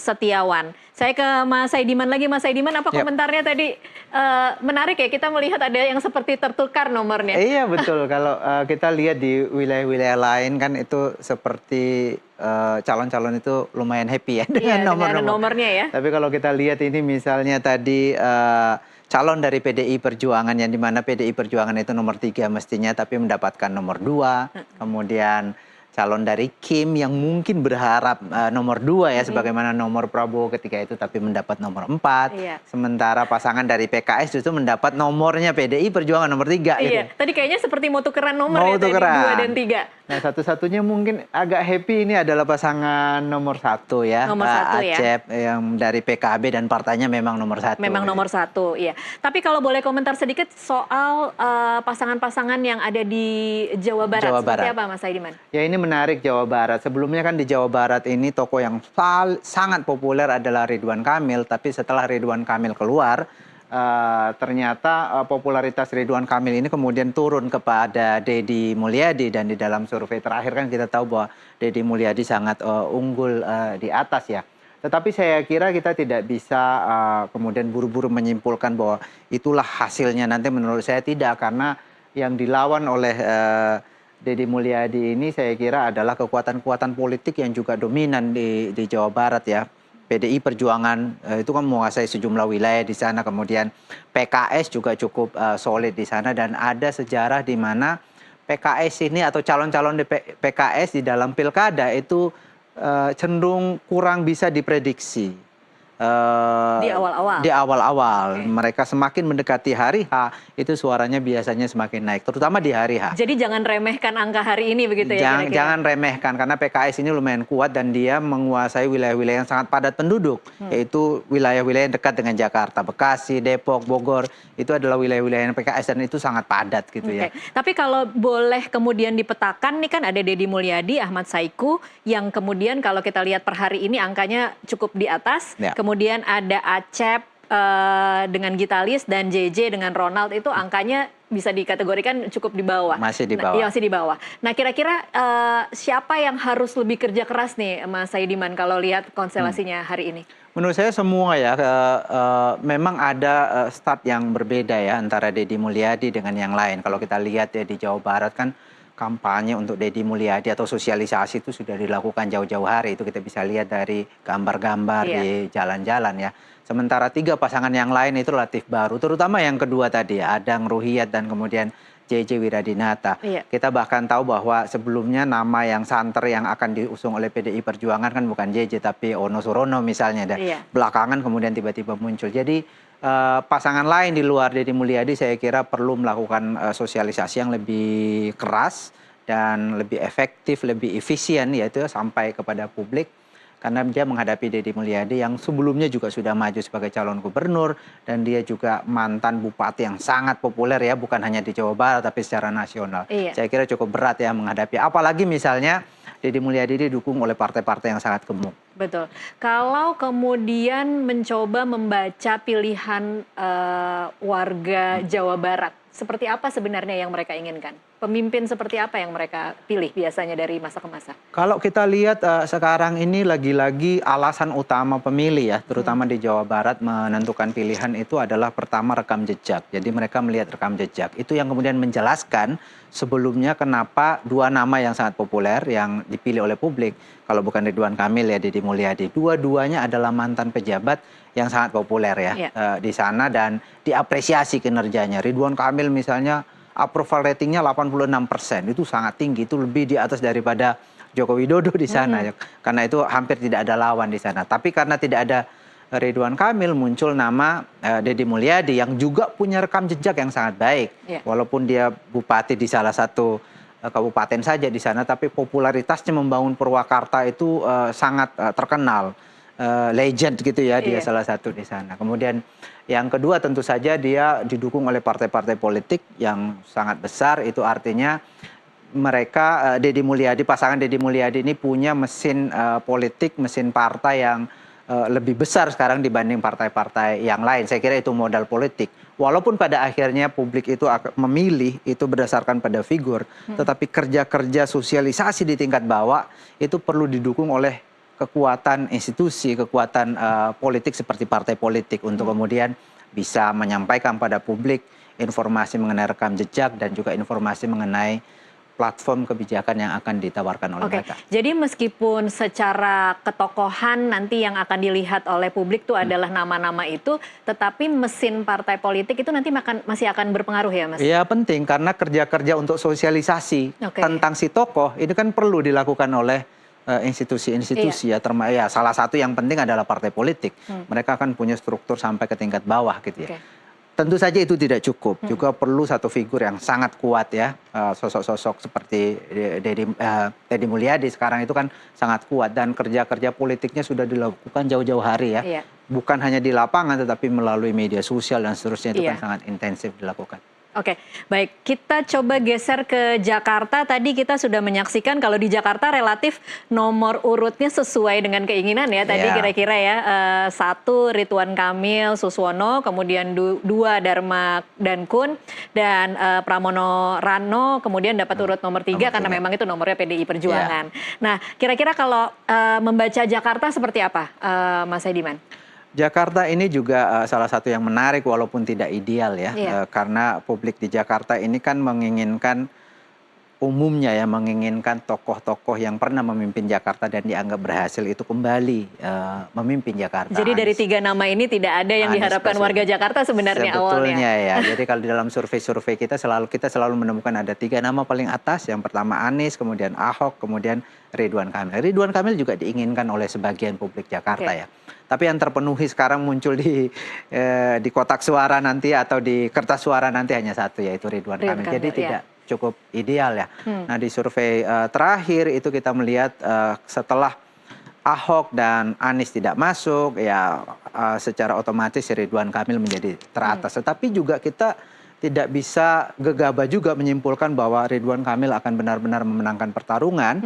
Setiawan. Saya ke Mas Saidiman lagi. Mas Saidiman, apa komentarnya tadi? Menarik ya, kita melihat ada yang seperti tertukar nomornya. Iya betul, kalau kita lihat di wilayah-wilayah lain kan itu seperti calon-calon itu lumayan happy ya dengan nomornya ya. Tapi kalau kita lihat ini misalnya tadi calon dari PDI Perjuangan, yang dimana PDI Perjuangan itu nomor 3 mestinya, tapi mendapatkan nomor 2. Kemudian calon dari Kim yang mungkin berharap nomor 2 ya, sebagaimana nomor Prabowo ketika itu, tapi mendapat nomor 4. Sementara pasangan dari PKS justru mendapat nomornya PDI Perjuangan nomor 3. Iya, gitu. tadi kayaknya seperti mau tukeran nomor ya, tadi 2 dan 3. Nah, satu-satunya mungkin agak happy ini adalah pasangan nomor 1 ya. Nomor 1 ya. Acep yang dari PKB dan partainya memang nomor 1. Memang nomor 1, iya. Tapi kalau boleh komentar sedikit soal pasangan-pasangan yang ada di Jawa Barat. Seperti apa Mas Saidiman? Ya, ini menarik Jawa Barat. Sebelumnya kan di Jawa Barat ini tokoh yang sangat populer adalah Ridwan Kamil. Tapi setelah Ridwan Kamil keluar, ternyata popularitas Ridwan Kamil ini kemudian turun kepada Deddy Mulyadi, dan di dalam survei terakhir kan kita tahu bahwa Deddy Mulyadi sangat unggul di atas ya. Tetapi saya kira kita tidak bisa kemudian buru-buru menyimpulkan bahwa itulah hasilnya nanti. Menurut saya tidak, karena yang dilawan oleh Deddy Mulyadi ini saya kira adalah kekuatan-kekuatan politik yang juga dominan di Jawa Barat ya. PDI Perjuangan itu kan menguasai sejumlah wilayah di sana, kemudian PKS juga cukup solid di sana, dan ada sejarah di mana PKS ini atau calon-calon di PKS di dalam pilkada itu cenderung kurang bisa diprediksi. Di awal-awal. Mereka semakin mendekati hari H, itu suaranya biasanya semakin naik, terutama di hari H. Jadi jangan remehkan angka hari ini begitu ya? Jangan remehkan, karena PKS ini lumayan kuat dan dia menguasai wilayah-wilayah yang sangat padat penduduk, yaitu wilayah-wilayah yang dekat dengan Jakarta, Bekasi, Depok, Bogor, itu adalah wilayah-wilayah PKS dan itu sangat padat gitu ya. Tapi kalau boleh kemudian dipetakan, nih kan ada Deddy Mulyadi, Ahmad Saiku, yang kemudian kalau kita lihat per hari ini angkanya cukup di atas. Kemudian ada Acep dengan Gitalis dan JJ dengan Ronald, itu angkanya bisa dikategorikan cukup di bawah. Masih di bawah. Masih di bawah. Nah, kira-kira siapa yang harus lebih kerja keras nih Mas Saidiman kalau lihat konstelasinya hari ini? Menurut saya semua ya, memang ada start yang berbeda ya antara Deddy Mulyadi dengan yang lain. Kalau kita lihat ya di Jawa Barat kan kampanye untuk Deddy Mulyadi atau sosialisasi itu sudah dilakukan jauh-jauh hari. Itu kita bisa lihat dari gambar-gambar di jalan-jalan ya. Sementara 3 pasangan yang lain itu relatif baru, terutama yang kedua tadi ya, Adang Ruhiyat dan kemudian JJ Wiradinata. Kita bahkan tahu bahwa sebelumnya nama yang santer yang akan diusung oleh PDI Perjuangan kan bukan JJ tapi Ono Surono misalnya. Dan belakangan kemudian tiba-tiba muncul. Jadi pasangan lain di luar Deddy Mulyadi saya kira perlu melakukan sosialisasi yang lebih keras dan lebih efektif, lebih efisien, yaitu sampai kepada publik. Karena dia menghadapi Deddy Mulyadi yang sebelumnya juga sudah maju sebagai calon gubernur, dan dia juga mantan bupati yang sangat populer ya, bukan hanya di Jawa Barat tapi secara nasional. Saya kira cukup berat ya menghadapi, apalagi misalnya Deddy Mulyadi didukung oleh partai-partai yang sangat gemuk. Betul. Kalau kemudian mencoba membaca pilihan warga Jawa Barat, seperti apa sebenarnya yang mereka inginkan? Pemimpin seperti apa yang mereka pilih biasanya dari masa ke masa? Kalau kita lihat sekarang ini lagi-lagi alasan utama pemilih ya, terutama di Jawa Barat menentukan pilihan itu adalah pertama rekam jejak. Jadi mereka melihat rekam jejak. Itu yang kemudian menjelaskan sebelumnya kenapa 2 nama yang sangat populer yang dipilih oleh publik. Kalau bukan Ridwan Kamil ya Deddy Mulyadi. Dua-duanya adalah mantan pejabat yang sangat populer ya di sana dan diapresiasi kinerjanya. Ridwan Kamil misalnya approval ratingnya 86%, itu sangat tinggi, itu lebih di atas daripada Joko Widodo di sana, karena itu hampir tidak ada lawan di sana. Tapi karena tidak ada Ridwan Kamil, muncul nama Deddy Mulyadi yang juga punya rekam jejak yang sangat baik, walaupun dia bupati di salah satu kabupaten saja di sana, tapi popularitasnya membangun Purwakarta itu sangat terkenal. Legend gitu ya, dia salah satu di sana. Kemudian yang kedua tentu saja dia didukung oleh partai-partai politik yang sangat besar. Itu artinya mereka Deddy Mulyadi, pasangan Deddy Mulyadi ini punya mesin politik, mesin partai yang lebih besar sekarang dibanding partai-partai yang lain. Saya kira itu modal politik. Walaupun pada akhirnya publik itu memilih itu berdasarkan pada figur, tetapi kerja-kerja sosialisasi di tingkat bawah itu perlu didukung oleh kekuatan institusi, kekuatan politik seperti partai politik untuk kemudian bisa menyampaikan pada publik informasi mengenai rekam jejak dan juga informasi mengenai platform kebijakan yang akan ditawarkan oleh mereka. Jadi meskipun secara ketokohan nanti yang akan dilihat oleh publik itu adalah nama-nama itu, tetapi mesin partai politik itu nanti masih akan berpengaruh ya, Mas? Iya, penting karena kerja-kerja untuk sosialisasi tentang si tokoh ini kan perlu dilakukan oleh institusi-institusi ya, salah satu yang penting adalah partai politik. Mereka akan punya struktur sampai ke tingkat bawah gitu ya. Tentu saja itu tidak cukup, juga perlu satu figur yang sangat kuat ya, sosok-sosok seperti Deddy Mulyadi sekarang itu kan sangat kuat dan kerja-kerja politiknya sudah dilakukan jauh-jauh hari ya, bukan hanya di lapangan tetapi melalui media sosial dan seterusnya itu kan sangat intensif dilakukan. Oke, baik. Kita coba geser ke Jakarta. Tadi kita sudah menyaksikan kalau di Jakarta relatif nomor urutnya sesuai dengan keinginan ya. Tadi kira-kira ya, 1 Ridwan Kamil Suswono, kemudian 2 Dharma Dankun, dan Pramono Rano kemudian dapat urut nomor 3 karena memang itu nomornya PDI Perjuangan. Nah, kira-kira kalau membaca Jakarta seperti apa, Mas Haidiman? Jakarta ini juga salah satu yang menarik walaupun tidak ideal ya, karena publik di Jakarta ini kan menginginkan umumnya ya, menginginkan tokoh-tokoh yang pernah memimpin Jakarta dan dianggap berhasil itu kembali memimpin Jakarta. Jadi dari 3 nama ini tidak ada yang diharapkan warga Jakarta sebenarnya awalnya. Sebetulnya ya, jadi kalau di dalam survei-survei kita selalu menemukan ada 3 nama paling atas, yang pertama Anies, kemudian Ahok, kemudian Ridwan Kamil. Ridwan Kamil juga diinginkan oleh sebagian publik Jakarta ya. Tapi yang terpenuhi sekarang muncul di kotak suara nanti atau di kertas suara nanti hanya 1 yaitu Ridwan Kamil. Jadi tidak cukup ideal ya. Nah di survei terakhir itu kita melihat setelah Ahok dan Anies tidak masuk ya secara otomatis Ridwan Kamil menjadi teratas. Tetapi juga kita tidak bisa gegabah juga menyimpulkan bahwa Ridwan Kamil akan benar-benar memenangkan pertarungan.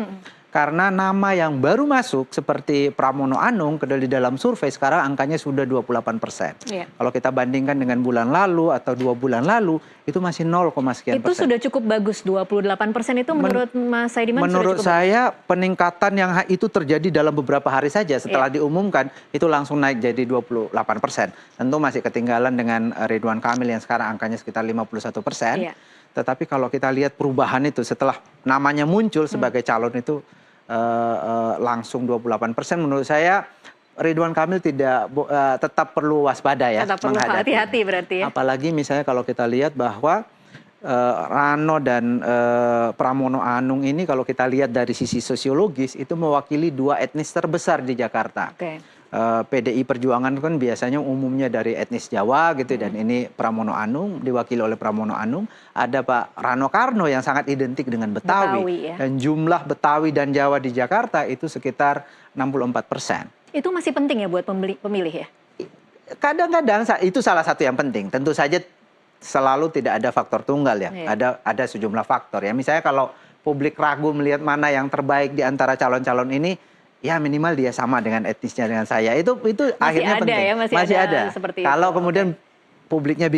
Karena nama yang baru masuk seperti Pramono Anung di dalam survei sekarang angkanya sudah 28%. Kalau kita bandingkan dengan bulan lalu atau 2 bulan lalu itu masih 0, sekian persen. Itu sudah cukup bagus, 28% itu menurut Mas Haidiman menurut saya peningkatan yang itu terjadi dalam beberapa hari saja setelah diumumkan itu langsung naik jadi 28%. Tentu masih ketinggalan dengan Ridwan Kamil yang sekarang angkanya sekitar 51%. Tetapi kalau kita lihat perubahan itu setelah namanya muncul sebagai calon itu langsung 28%, menurut saya Ridwan Kamil tetap perlu waspada ya. Tetap perlu hati-hati berarti ya. Apalagi misalnya kalau kita lihat bahwa Rano dan Pramono Anung ini kalau kita lihat dari sisi sosiologis itu mewakili 2 etnis terbesar di Jakarta. PDI Perjuangan kan biasanya umumnya dari etnis Jawa gitu dan ini Pramono Anung diwakili oleh Pramono Anung, ada Pak Rano Karno yang sangat identik dengan Betawi dan jumlah Betawi dan Jawa di Jakarta itu sekitar 64%. Itu masih penting ya buat pemilih ya? Kadang-kadang itu salah satu yang penting. Tentu saja selalu tidak ada faktor tunggal ya. Ada sejumlah faktor ya. Misalnya kalau publik ragu melihat mana yang terbaik di antara calon-calon ini, ya minimal dia sama dengan etnisnya dengan saya. Itu akhirnya penting. Masih ada seperti kalau itu. Kemudian publiknya bingung